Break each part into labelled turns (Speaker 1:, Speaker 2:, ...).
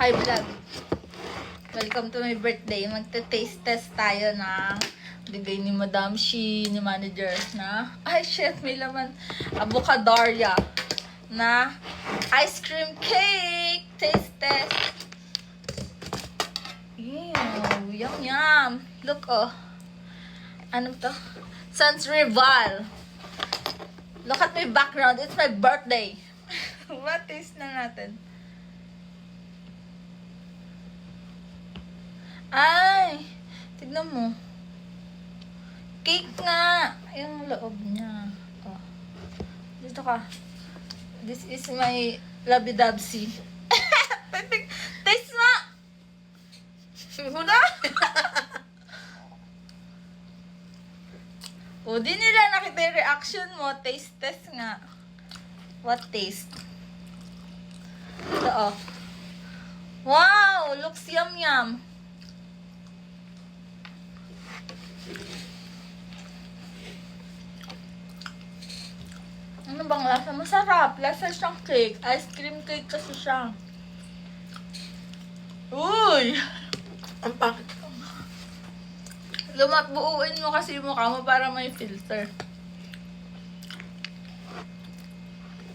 Speaker 1: Hi vlog! Welcome to my birthday. Magte-taste test tayo ng bigay ni Madam Shi, ni manager na, ay shit, may laman, Avocadoria na ice cream cake! Taste test! Ew, yum yum! Look oh! Ano to? Sans Rival! Look at my background, it's my birthday! What taste na natin? Ay! Tignan mo. Cake nga! Yung loob niya. Oh. Dito ka. This is my labidabsi. Taste mo! Muna! O, di nila nakita yung reaction mo. Taste test nga. What taste? Ito oh. Wow! Looks yum yum. Ano bang lasa? Masarap. Lasa siyang cake. Ice cream cake kasi siya. Uy!
Speaker 2: Ang pangit.
Speaker 1: Buuin mo kasi yung mukha mo para may filter.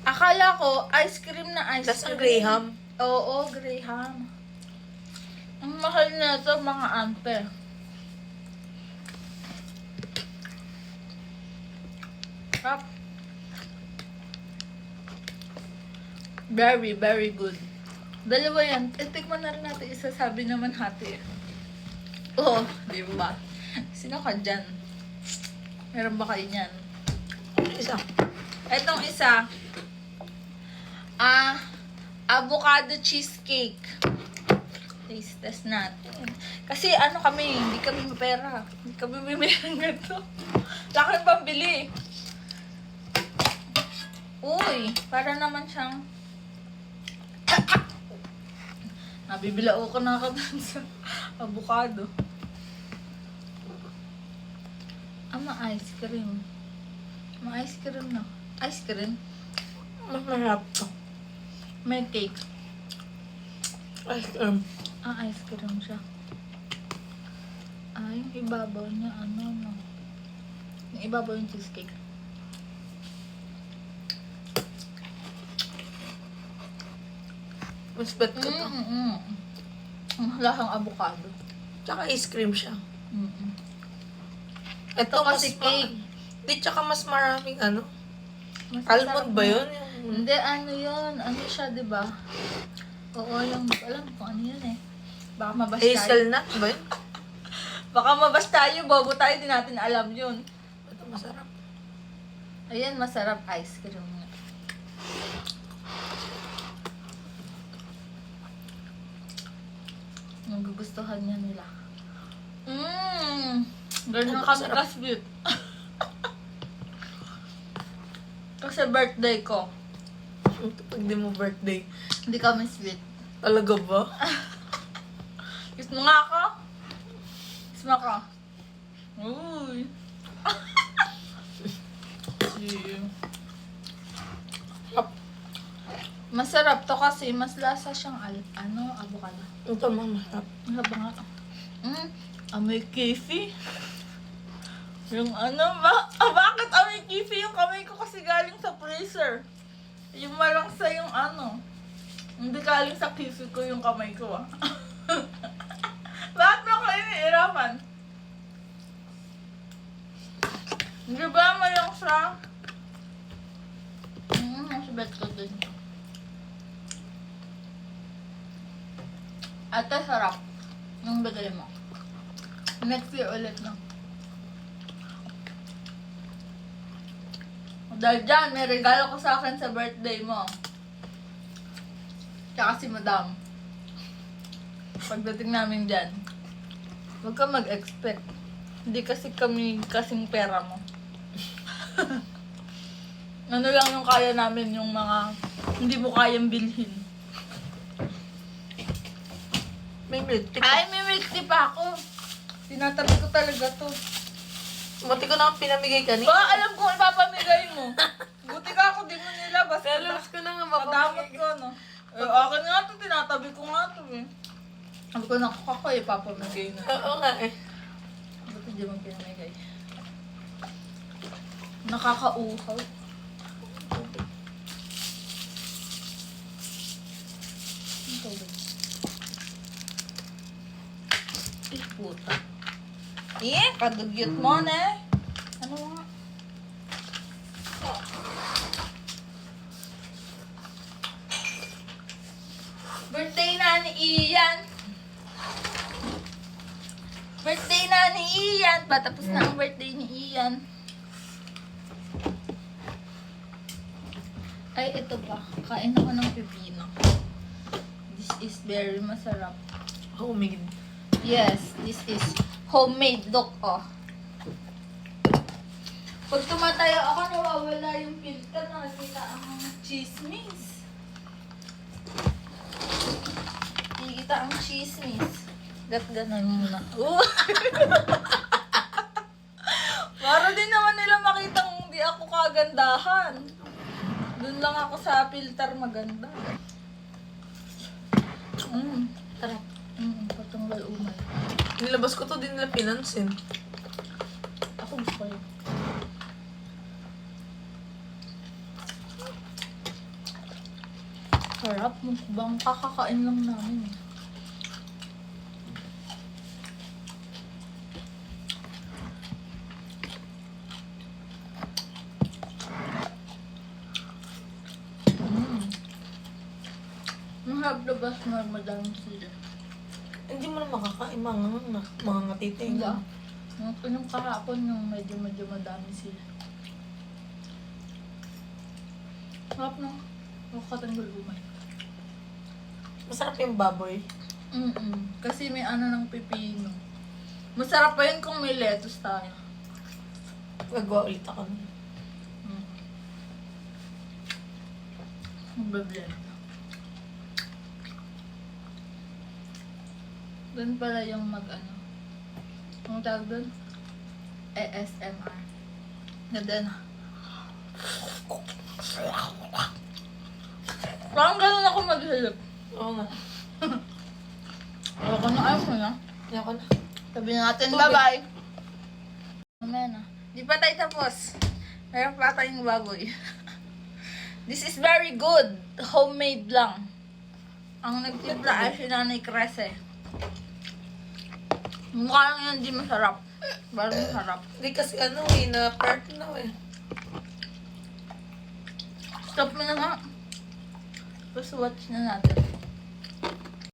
Speaker 1: Akala ko, ice cream na ice
Speaker 2: Tas
Speaker 1: cream.
Speaker 2: ang Graham.
Speaker 1: Oo, Graham. Ang mahal na ito, mga ampe. Sarap. Very, very good. Dalawa yan. Tikman na rin natin isa. Sabi naman hati. Oo, di ba? Sino ka dyan? Meron ba kayo niyan?
Speaker 2: Isa.
Speaker 1: Etong isa, avocado cheesecake. Taste test natin. Kasi ano kami, hindi kami mapera. Hindi kami bibili ng ganito. Wala kami pambili. Uy, para naman siyang nabibila ako na ako dun sa avocado. Ice cream. Ice cream na. Ice cream?
Speaker 2: Masarap to.
Speaker 1: May cake.
Speaker 2: Ice cream.
Speaker 1: Ice cream siya. Yung ibabaw niya, no? Yung ibabaw yung cheesecake.
Speaker 2: Mas bet ko to.
Speaker 1: Ang lasang avocado.
Speaker 2: Tsaka ice cream siya.
Speaker 1: Ito kasi cake.
Speaker 2: Di, tsaka mas maraming ano.
Speaker 1: Masasarap
Speaker 2: Almond ba
Speaker 1: na.
Speaker 2: yun?
Speaker 1: Hindi, ano yun? Ano siya, di ba? Oo, yung, alam kung ano yun eh. Baka mabas tayo.
Speaker 2: Hazelnut ba yun?
Speaker 1: Baka mabas tayo, bobo tayo, di natin alam yun.
Speaker 2: Ito masarap.
Speaker 1: Ayan, masarap ice cream nga. Nagugustuhan niya nila. Ganyan
Speaker 2: Ano,
Speaker 1: kami
Speaker 2: sarap.
Speaker 1: ka-sweet. Kasi birthday ko.
Speaker 2: Pag di mo birthday.
Speaker 1: Hindi kami sweet.
Speaker 2: Talaga ba?
Speaker 1: Kiss mo nga ako. Kiss mo ako. Uy.
Speaker 2: Sarap.
Speaker 1: Masarap to kasi mas lasa siyang avocado.
Speaker 2: Ito masarap.
Speaker 1: Ano ba nga? Amoy kifi. Yung bakit amoy kifi yung kamay ko kasi galing sa freezer. Yung malangsa yung hindi galing sa kifi ko yung kamay ko Bakit mo ako iniirapan? Hindi ba malangsa? Nasibet ko din. Ate, sarap. Nung bigay mo. Next year ulit na. Dahil dyan, may regalo ko sa akin sa birthday mo. Tsaka si Madam. Pagdating namin dyan, huwag ka mag-expect. Hindi kasi kami kasing pera mo. Ano lang yung kaya namin, yung mga hindi mo kayang bilhin.
Speaker 2: May milk tea.
Speaker 1: Ay, may milk tea pa ako. Tinatabi ko talaga to.
Speaker 2: Buti ko na ang pinamigay kanina.
Speaker 1: Ba, alam ko ipapamigay mo. Buti ka ako, di mo nilabas.
Speaker 2: Alam ko na nga
Speaker 1: Madamot ko, no? akin nga to, tinatabi ko nga to eh. Sabi ko, nakakako eh, papamigay na.
Speaker 2: Oo nga eh.
Speaker 1: Ba't hindi mo pinamigay? Nakakauhaw. Ang tubig. Eh, puta. Eh, kadugyot mo na. Ano nga? Birthday na ni Ian. Birthday na ni Ian. Patapos na ang birthday ni Ian. Ay, ito pa. Kain ako ng pipino. This is very masarap.
Speaker 2: Homemade.
Speaker 1: Yes, this is homemade. Look, oh. Pag tumatayo ako, nawawala yung filter. Nakikita ang chismis. Nakikita ang chismis. Gat-ganon muna. Para din naman nila makitang hindi ako kagandahan. Doon lang ako sa filter maganda.
Speaker 2: Tara.
Speaker 1: Patanggal umay.
Speaker 2: Nilabas ko to, din nila pinansin.
Speaker 1: Ako gusto yun. Harap, mukbang kakakain lang namin. Mahab labas na madami sila.
Speaker 2: Hindi mo na makakain, mga ngatiting.
Speaker 1: Hindi. Yung kahapon yung medyo madami sila. Harap na. Huwag katanggal umay.
Speaker 2: Masarap yung baboy.
Speaker 1: Kasi may ano ng pipino. Masarap pa yun kung may lettuce tayo.
Speaker 2: Gagawa ulit ako.
Speaker 1: Magbablend. Doon pala yung mag-ano. Ang tawag doon? ASMR. Ganda na. Parang ganun ako mag-hilip.
Speaker 2: Oo nga.
Speaker 1: Ayaw ko na, ayaw ko na.
Speaker 2: Ayoko na.
Speaker 1: Sabi natin,
Speaker 2: Tubig.
Speaker 1: bye-bye. Mamaya na. Di pa tayo tapos. Meron pa tayong baboy. This is very good. Homemade lang. Ang nagtimpla ay si Nanay Crese. Mukha lang yan, di masarap. Parang masarap.
Speaker 2: Hindi kasi ano eh, na-part na eh.
Speaker 1: Stop mo na nga. Tapos watch na natin.